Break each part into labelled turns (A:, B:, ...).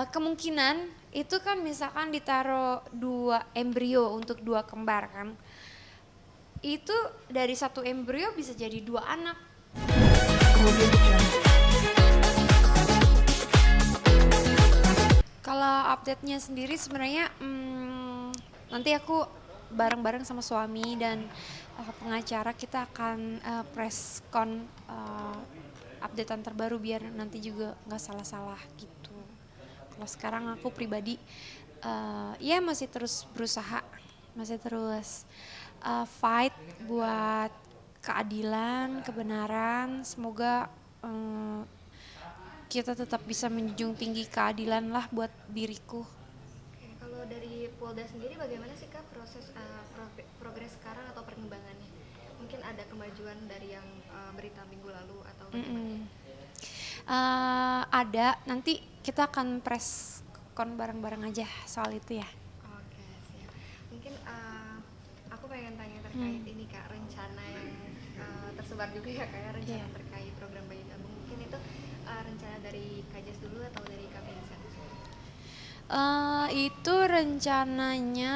A: Kemungkinan itu kan misalkan ditaruh 2 embrio untuk 2 kembar kan. Itu dari 1 embrio bisa jadi 2 anak. Kalau update-nya sendiri sebenarnya nanti aku bareng-bareng sama suami dan pengacara kita akan press con updatean terbaru biar nanti juga nggak salah-salah gitu. Kalau sekarang aku pribadi ya masih terus berusaha, masih terus fight buat keadilan, kebenaran. Semoga kita tetap bisa menjunjung tinggi keadilan lah buat diriku.
B: Oke, kalau dari Polda sendiri bagaimana sih Kak proses progres sekarang atau perkembangannya? Mungkin ada kemajuan dari yang berita minggu lalu atau bagaimana?
A: Ada, nanti kita akan press con bareng-bareng aja soal itu ya.
B: Oke, siap. Mungkin aku pengen tanya terkait ini Kak, rencana yang tersebar juga ya Kak, rencana
A: Yeah.
B: terkait program bayi tabung. Mungkin itu rencana dari Kajes dulu atau dari Kak Vincent?
A: Itu rencananya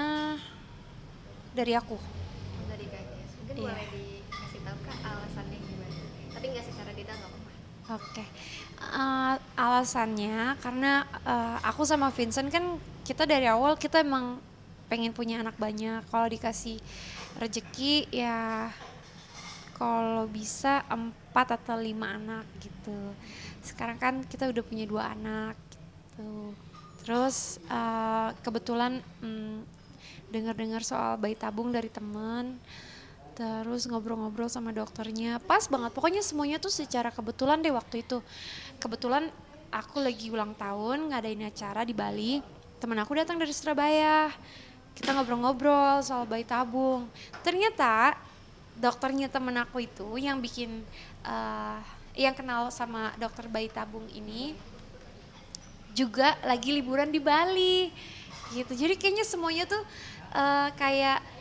A: dari aku.
B: Oh, dari Kajes. Mungkin
A: Iya.
B: boleh dikasih tahu Kak alasannya gimana? Tapi nggak secara detail nggak apa-apa.
A: Oke. Alasannya karena aku sama Vincent kan kita dari awal kita emang pengen punya anak banyak. Kalau dikasih rezeki ya kalau bisa 4 atau 5 anak gitu. Sekarang kan kita udah punya 2 anak gitu. Terus kebetulan dengar-dengar soal bayi tabung dari temen. Terus ngobrol-ngobrol sama dokternya. Pas banget, pokoknya semuanya tuh secara kebetulan deh waktu itu. Kebetulan aku lagi ulang tahun, ngadain acara di Bali. Temen aku datang dari Surabaya. Kita ngobrol-ngobrol soal bayi tabung. Ternyata dokternya temen aku itu yang bikin, yang kenal sama dokter bayi tabung ini juga lagi liburan di Bali gitu. Jadi kayaknya semuanya tuh kayak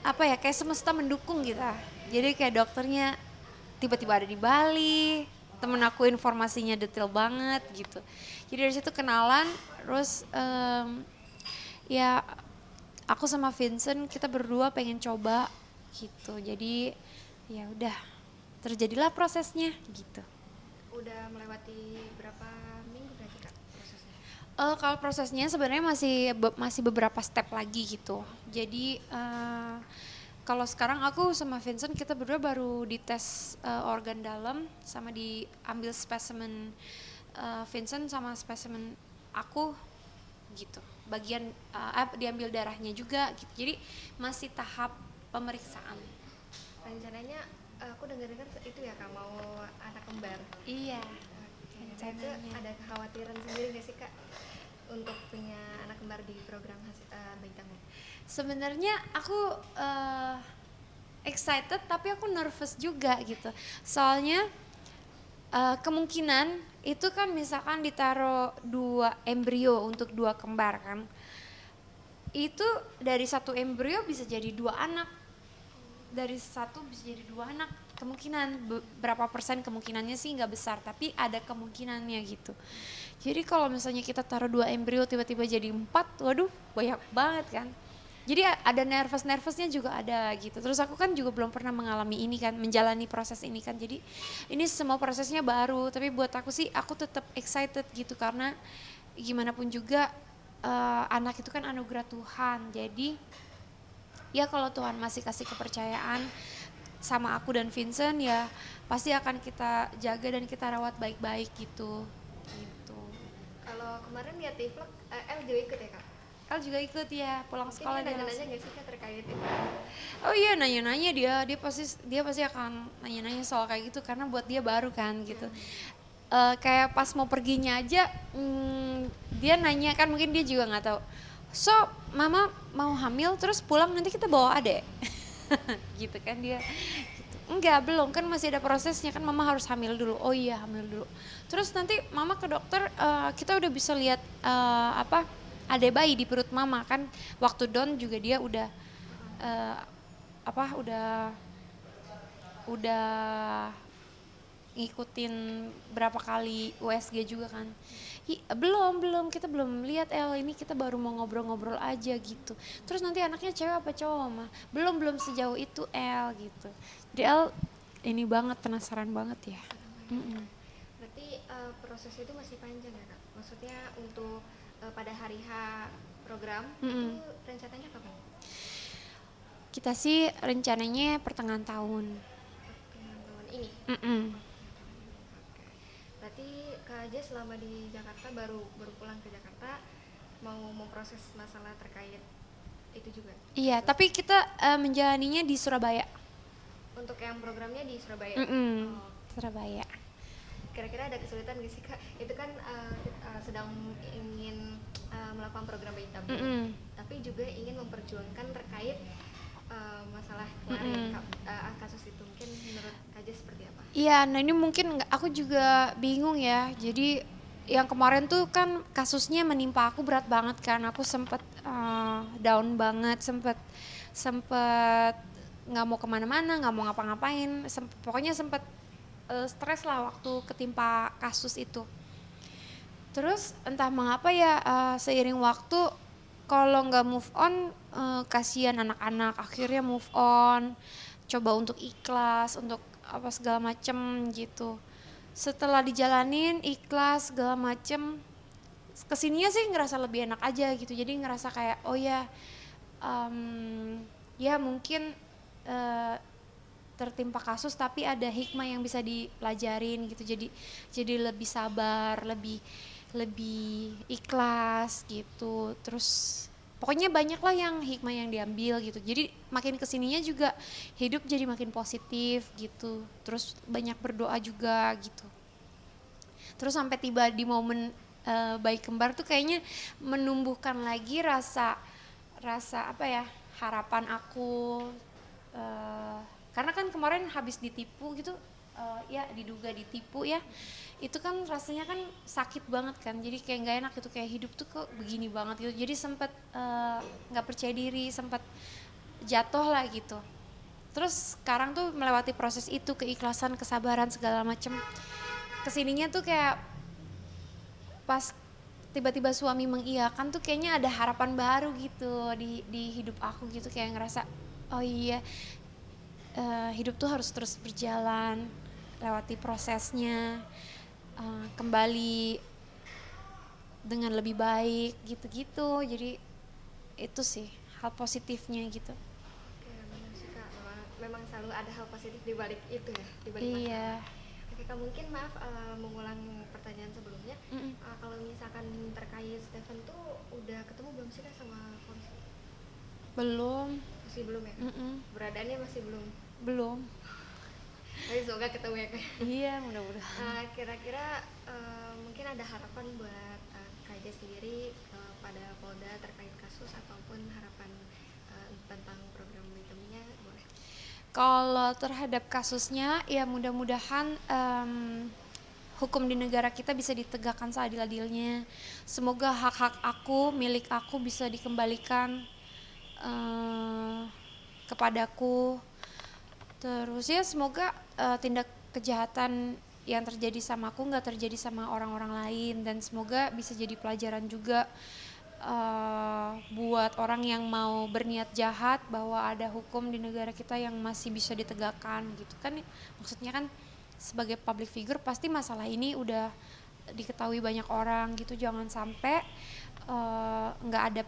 A: apa ya, kayak semesta mendukung gitu. Jadi kayak dokternya tiba-tiba ada di Bali, temen aku informasinya detail banget gitu. Jadi dari situ kenalan, terus ya aku sama Vincent kita berdua pengen coba gitu. Jadi ya udah terjadilah prosesnya gitu.
B: Udah melewati berapa minggu berarti Kak prosesnya?
A: Kalau prosesnya sebenarnya masih beberapa step lagi gitu. Jadi kalau sekarang aku sama Vincent kita berdua baru dites organ dalam sama diambil spesimen Vincent sama spesimen aku gitu. Bagian diambil darahnya juga gitu. Jadi masih tahap pemeriksaan.
B: Rencananya aku dengar-dengar itu ya Kak mau anak kembar.
A: Iya,
B: Oke, nah itu
A: rencananya.
B: ada kekhawatiran sendiri nggak sih Kak untuk punya anak kembar di program bayi tabung?
A: Sebenarnya aku excited tapi aku nervous juga gitu. Soalnya kemungkinan itu kan misalkan ditaruh 2 embrio untuk 2 kembar kan. Itu dari 1 embrio bisa jadi 2 anak. Dari 1 bisa jadi 2 anak. Kemungkinan berapa persen kemungkinannya sih nggak besar, tapi ada kemungkinannya gitu. Jadi kalau misalnya kita taruh 2 embrio tiba-tiba jadi 4, waduh banyak banget kan. Jadi ada nervous-nervousnya juga ada gitu. Terus aku kan juga belum pernah mengalami ini kan, menjalani proses ini kan. Jadi ini semua prosesnya baru, tapi buat aku sih aku tetap excited gitu karena gimana pun juga anak itu kan anugerah Tuhan. Jadi ya kalau Tuhan masih kasih kepercayaan sama aku dan Vincent ya pasti akan kita jaga dan kita rawat baik-baik gitu. Gitu.
B: Kalau kemarin lihat di vlog, El juga ikut ya Kak?
A: El juga ikut ya, pulang
B: Mungkin
A: sekolah
B: dia
A: dia
B: nanya-nanya
A: langsung.
B: nggak sih Kak terkait itu?
A: Oh iya nanya-nanya dia pasti akan nanya-nanya soal kayak gitu karena buat dia baru kan gitu. Kayak pas mau perginya aja dia nanya kan mungkin dia juga nggak tahu. So mama mau hamil terus pulang nanti kita bawa adek gitu kan dia. Gitu. Enggak belum kan masih ada prosesnya kan mama harus hamil dulu. Oh iya hamil dulu. Terus nanti mama ke dokter kita udah bisa lihat apa ada bayi di perut mama kan waktu Don juga dia udah apa udah ngikutin berapa kali USG juga kan. Belum kita belum lihat ini kita baru mau ngobrol-ngobrol aja gitu. Terus nanti anaknya cewek apa cowok mah? Belum sejauh itu gitu. Jadi ini banget penasaran banget ya.
B: Berarti proses itu masih panjang ya kak? Maksudnya untuk pada hari H program itu rencananya kapan?
A: Kita sih rencananya pertengahan tahun.
B: Pertengahan tahun ini. Berarti Kak Aja selama di Jakarta baru pulang ke Jakarta mau memproses masalah terkait itu juga?
A: Iya, tapi kita menjalaninya di Surabaya.
B: Untuk yang programnya di Surabaya?
A: Surabaya.
B: Kira-kira ada kesulitan gak sih Kak? Itu kan sedang ingin melakukan program bayi tabung, tapi juga ingin memperjuangkan terkait masalah kemarin kasus itu. Mungkin menurut Kak Aja seperti apa?
A: Iya, nah ini mungkin aku juga bingung ya. Jadi yang kemarin tuh kan kasusnya menimpa aku berat banget kan. Aku sempet down banget, sempet nggak mau kemana-mana, nggak mau ngapa-ngapain. Pokoknya sempet stres lah waktu ketimpa kasus itu. Terus entah mengapa ya seiring waktu kalau nggak move on kasihan anak-anak, akhirnya move on, coba untuk ikhlas, untuk apa segala macem gitu. Setelah dijalanin ikhlas segala macem, kesininya sih ngerasa lebih enak aja gitu. Jadi ngerasa kayak oh ya ya mungkin tertimpa kasus tapi ada hikmah yang bisa dipelajarin gitu. Jadi lebih sabar, lebih ikhlas gitu. Terus pokoknya banyak lah yang hikmah yang diambil gitu. Jadi makin kesininya juga hidup jadi makin positif gitu. Terus banyak berdoa juga gitu. Terus sampai tiba di momen bayi kembar tuh kayaknya menumbuhkan lagi rasa apa ya, harapan aku. Karena kan kemarin habis ditipu gitu, ya diduga ditipu ya. Itu kan rasanya kan sakit banget kan, jadi kayak nggak enak gitu, kayak hidup tuh kok begini banget gitu. Jadi sempet nggak percaya diri, sempet jatuh lah gitu. Terus sekarang tuh melewati proses itu, keikhlasan, kesabaran segala macem, kesininya tuh kayak pas tiba-tiba suami mengiyakan tuh kayaknya ada harapan baru gitu di hidup aku gitu. Kayak ngerasa oh iya, hidup tuh harus terus berjalan, lewati prosesnya, kembali dengan lebih baik gitu-gitu. Jadi itu sih hal positifnya gitu.
B: Oke, benar sih Kak, memang selalu ada hal positif di balik itu ya, di balik
A: Iya.
B: masalah. Oke Kak, mungkin maaf mengulang pertanyaan sebelumnya. Kalau misalkan terkait Stephen tuh udah ketemu belum sih Kak sama polisi?
A: Belum.
B: Masih belum ya? Beradaannya masih belum?
A: Belum.
B: Tapi semoga ketemu ya Kak.
A: Iya, mudah-mudahan.
B: Kira-kira mungkin ada harapan buat Kak Aja sendiri pada Polda terkait kasus ataupun harapan tentang program Witemnya boleh?
A: Kalau terhadap kasusnya ya mudah-mudahan hukum di negara kita bisa ditegakkan seadil-adilnya. Semoga hak-hak aku, milik aku bisa dikembalikan kepadaku. Terus ya semoga tindak kejahatan yang terjadi sama aku nggak terjadi sama orang-orang lain, dan semoga bisa jadi pelajaran juga buat orang yang mau berniat jahat, bahwa ada hukum di negara kita yang masih bisa ditegakkan gitu kan. Maksudnya kan sebagai public figure pasti masalah ini udah diketahui banyak orang gitu. Jangan sampai nggak ada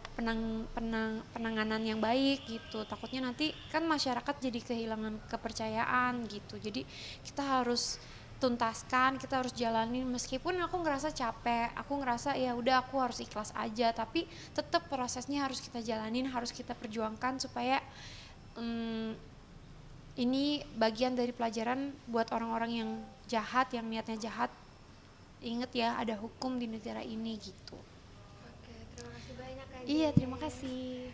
A: penanganan yang baik gitu. Takutnya nanti kan masyarakat jadi kehilangan kepercayaan gitu. Jadi kita harus tuntaskan, kita harus jalanin meskipun aku ngerasa capek, aku ngerasa ya udah aku harus ikhlas aja, tapi tetap prosesnya harus kita jalanin, harus kita perjuangkan supaya ini bagian dari pelajaran buat orang-orang yang jahat, yang niatnya jahat. Ingat ya, ada hukum di negara ini gitu.
B: Oke, terima kasih banyak Kak.
A: Iya, terima kasih.